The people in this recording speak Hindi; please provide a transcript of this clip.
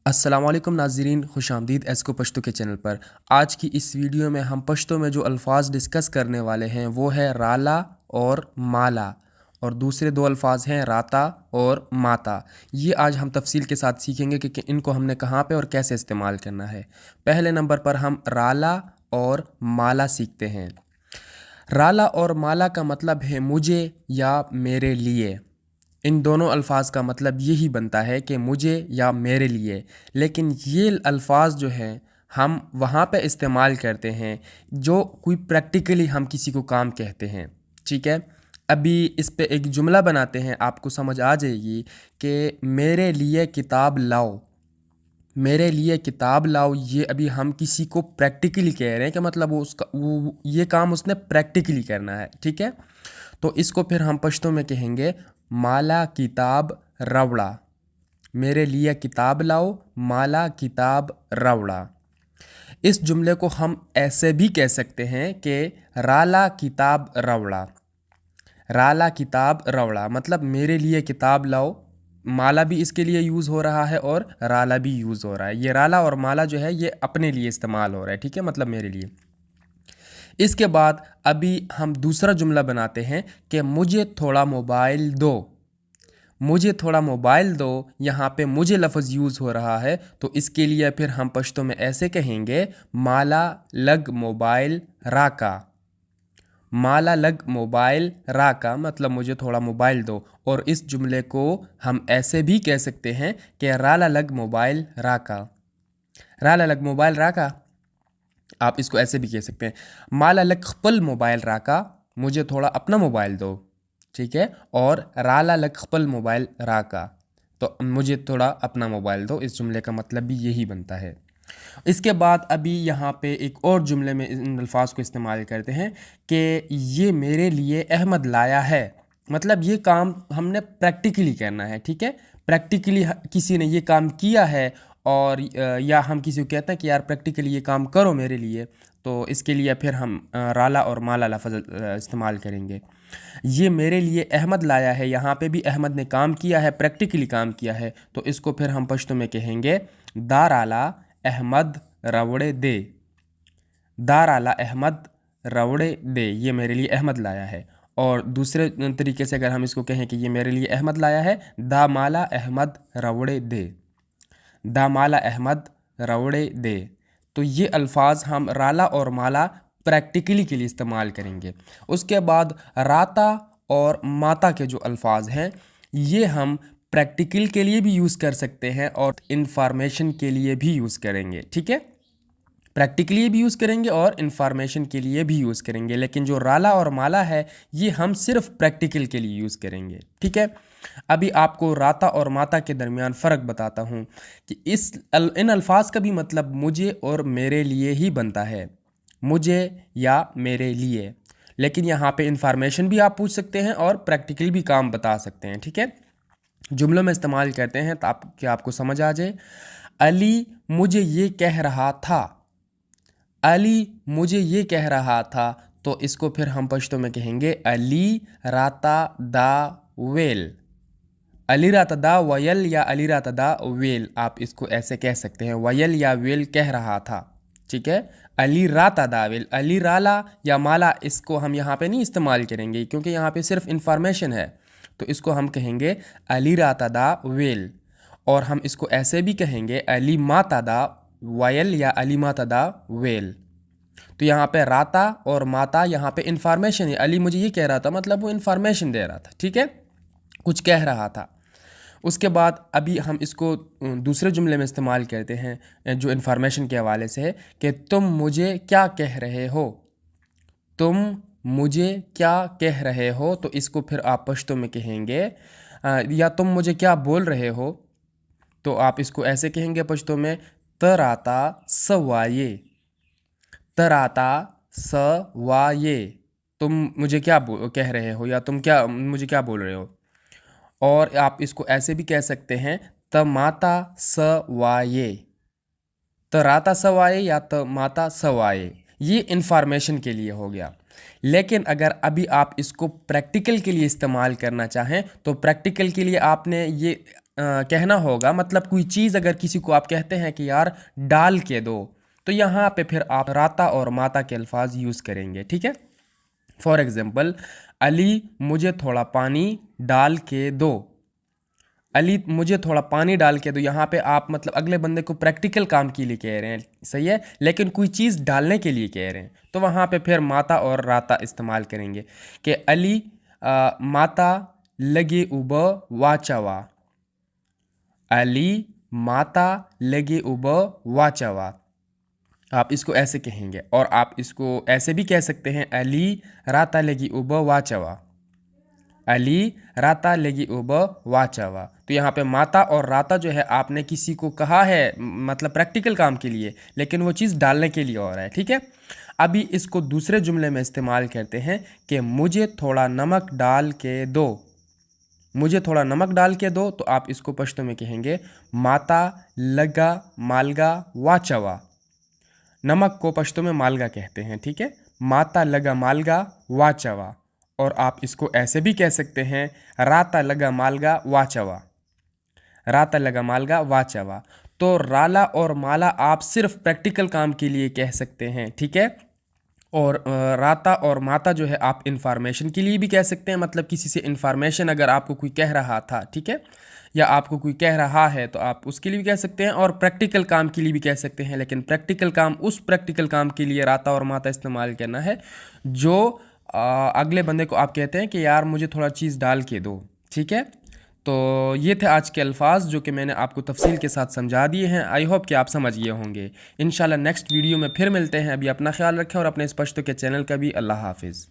अस्सलाम वालेकुम नाज़रीन, खुश आमदीद एस्को पश्तो के चैनल पर। आज की इस वीडियो में हम पश्तो में जो अल्फाज डिस्कस करने वाले हैं वो है राला और माला, और दूसरे दो अल्फाज हैं राता और माता। ये आज हम तफसील के साथ सीखेंगे कि इनको हमने कहाँ पे और कैसे इस्तेमाल करना है। पहले नंबर पर हम राला और माला सीखते हैं। राला और माला का मतलब है मुझे या मेरे लिए। इन दोनों अल्फाज का मतलब यही बनता है कि मुझे या मेरे लिए, लेकिन ये अल्फाज जो हैं हम वहाँ पे इस्तेमाल करते हैं जो कोई प्रैक्टिकली हम किसी को काम कहते हैं। ठीक है, अभी इस पे एक जुमला बनाते हैं, आपको समझ आ जाएगी कि मेरे लिए किताब लाओ। मेरे लिए किताब लाओ, ये अभी हम किसी को प्रैक्टिकली कह रहे हैं कि मतलब वो ये काम उसने प्रैक्टिकली करना है। ठीक है, तो इसको फिर हम पश्तो में कहेंगे माला किताब रवड़ा। मेरे लिए किताब लाओ, माला किताब रवड़ा। इस जुमले को हम ऐसे भी कह सकते हैं कि राला किताब रवड़ा। राला किताब रवड़ा मतलब मेरे लिए किताब लाओ। माला भी इसके लिए यूज़ हो रहा है और राला भी यूज़ हो रहा है। ये राला और माला जो है ये अपने लिए इस्तेमाल हो रहा है। ठीक है, मतलब मेरे लिए। इसके बाद अभी हम दूसरा जुमला बनाते हैं कि मुझे थोड़ा मोबाइल दो। मुझे थोड़ा मोबाइल दो, यहाँ पे मुझे लफ्ज़ यूज़ हो रहा है, तो इसके लिए फिर हम पश्तो में ऐसे कहेंगे माला लग मोबाइल राका। माला लग मोबाइल राका मतलब मुझे थोड़ा मोबाइल दो। और इस जुमले को हम ऐसे भी कह सकते हैं कि राला लग मोबाइल राका। राला लग मोबाइल राका, आप इसको ऐसे भी कह सकते हैं माला लग खपल मोबाइल राका, मुझे थोड़ा अपना मोबाइल दो। ठीक है, और राला लग खपल मोबाइल राका, तो मुझे थोड़ा अपना मोबाइल दो। इस जुमले का मतलब भी यही बनता है। इसके बाद अभी यहाँ पे एक और जुमले में इन अल्फाज को इस्तेमाल करते हैं कि ये मेरे लिए अहमद लाया है। मतलब ये काम हमने प्रैक्टिकली करना है। ठीक है, प्रैक्टिकली किसी ने ये काम किया है, और या हम किसी को कहते हैं कि यार प्रैक्टिकली ये काम करो मेरे लिए, तो इसके लिए फिर हम राला और माला लफ्ज़ इस्तेमाल करेंगे। ये मेरे अहमद अहमद लाया है, यहाँ पे भी अहमद ने काम किया है, प्रैक्टिकली काम किया है, तो इसको फिर हम पश्तो में कहेंगे दार आला अहमद रवड़े दे। दार आला अहमद रवड़े दे, ये मेरे लिए अहमद लाया है। और दूसरे तरीके से अगर हम इसको कहें कि ये मेरे लिए अहमद लाया है, दा माला अहमद रवड़े दे। दा माला अहमद रवड़े दे। तो ये अल्फाज हम राला और माला प्रैक्टिकली के लिए इस्तेमाल करेंगे। उसके बाद राता और माता के जो अल्फाज हैं ये हम प्रैक्टिकल के लिए भी यूज़ कर सकते हैं और इंफॉर्मेशन के लिए भी यूज़ करेंगे। ठीक है, प्रैक्टिकली भी यूज़ करेंगे और इंफॉर्मेशन के लिए भी यूज़ करेंगे, लेकिन जो राला और माला है ये हम सिर्फ प्रैक्टिकल के लिए यूज़ करेंगे। ठीक है, अभी आपको राता और माता के दरमियान फ़र्क बताता हूँ कि इन अल्फाज का भी मतलब मुझे और मेरे लिए ही बनता है, मुझे या मेरे लिए। लेकिन यहाँ पे इंफॉर्मेशन भी आप पूछ सकते हैं और प्रैक्टिकल भी काम बता सकते हैं। ठीक है, जुमलों में इस्तेमाल करते हैं ताकि आपको समझ आ जाए। अली मुझे ये कह रहा था। अली मुझे ये कह रहा था, तो इसको फिर हम पश्तो में कहेंगे अली राता दा वेल। अली राता दा वयल या अली राता दा वेल, आप इसको ऐसे कह सकते हैं, वयल या वेल कह रहा था। ठीक है, अली राता दा वेल। अली राला या माला इसको हम यहाँ पे नहीं इस्तेमाल करेंगे क्योंकि यहाँ पे सिर्फ इंफॉर्मेशन है, तो इसको हम कहेंगे अली राता दा वेल। और हम इसको ऐसे भी कहेंगे अली माता दा वायल या अली माता दा वेल। तो यहाँ पे राता और माता यहाँ पे इंफॉर्मेशन है। अली मुझे ये कह रहा था मतलब वो इंफॉर्मेशन दे रहा था। ठीक है, कुछ कह रहा था। उसके बाद अभी हम इसको दूसरे जुमले में इस्तेमाल करते हैं जो इंफॉर्मेशन के हवाले से है कि तुम मुझे क्या कह रहे हो। तुम मुझे क्या कह रहे हो, तो इसको फिर आप पश्तो में कहेंगे या तुम मुझे क्या बोल रहे हो, तो आप इसको ऐसे कहेंगे पश्तो में तराता सवाये। तराता सवाये, तुम मुझे क्या कह रहे हो या तुम क्या मुझे क्या बोल रहे हो। और आप इसको ऐसे भी कह सकते हैं तमाता सवाये। तराता सवाये या तमाता सवाये, ये इंफॉर्मेशन के लिए हो गया। लेकिन अगर अभी आप इसको प्रैक्टिकल के लिए इस्तेमाल करना चाहें तो प्रैक्टिकल के लिए आपने ये कहना होगा, मतलब कोई चीज़ अगर किसी को आप कहते हैं कि यार डाल के दो, तो यहाँ पे फिर आप राता और माता के अल्फाज यूज़ करेंगे, ठीक है। फॉर एग्ज़ाम्पल, अली मुझे थोड़ा पानी डाल के दो। अली मुझे थोड़ा पानी डाल के दो, यहाँ पे आप मतलब अगले बंदे को प्रैक्टिकल काम के लिए कह रहे हैं, सही है, लेकिन कोई चीज़ डालने के लिए कह रहे हैं, तो वहाँ पे फिर माता और राता इस्तेमाल करेंगे कि अली माता लगे उब वाचावा। अली माता लगे उब वाचावा, आप इसको ऐसे कहेंगे। और आप इसको ऐसे भी कह सकते हैं, अली राता लगी उब वाचावा। अली राता लगी उब वाचावा। तो यहाँ पे माता और राता जो है आपने किसी को कहा है मतलब प्रैक्टिकल काम के लिए, लेकिन वो चीज़ डालने के लिए हो रहा है, ठीक है। अभी इसको दूसरे जुमले में इस्तेमाल करते हैं कि मुझे थोड़ा नमक डाल के दो। मुझे थोड़ा नमक डाल के दो, तो आप इसको पश्तो में कहेंगे माता लगा मालगा वाचावा। नमक को पश्तो में मालगा कहते हैं, ठीक है। माता लगा मालगा वाचावा। और आप इसको ऐसे भी कह सकते हैं राता लगा मालगा वाचावा। राता लगा मालगा वाचावा। तो राला और माला आप सिर्फ प्रैक्टिकल काम के लिए कह सकते हैं, ठीक है। और राता और माता जो है आप इन्फॉर्मेशन के लिए भी कह सकते हैं, मतलब किसी से इन्फॉर्मेशन अगर आपको कोई कह रहा था, ठीक है, या आपको कोई कह रहा है, तो आप उसके लिए भी कह सकते हैं। और प्रैक्टिकल काम के लिए भी कह सकते हैं, लेकिन प्रैक्टिकल काम, उस प्रैक्टिकल काम के लिए राता और माता इस्तेमाल करना है जो अगले बंदे को आप कहते हैं कि यार मुझे थोड़ा चीज़ डाल के दो, ठीक है। तो ये थे आज के अल्फाज जो कि मैंने आपको तफसील के साथ समझा दिए हैं। आई होप कि आप समझ गए होंगे। इंशाल्लाह नेक्स्ट वीडियो में फिर मिलते हैं। अभी अपना ख्याल रखें और अपने इस पश्तो के चैनल का भी। अल्लाह हाफिज़।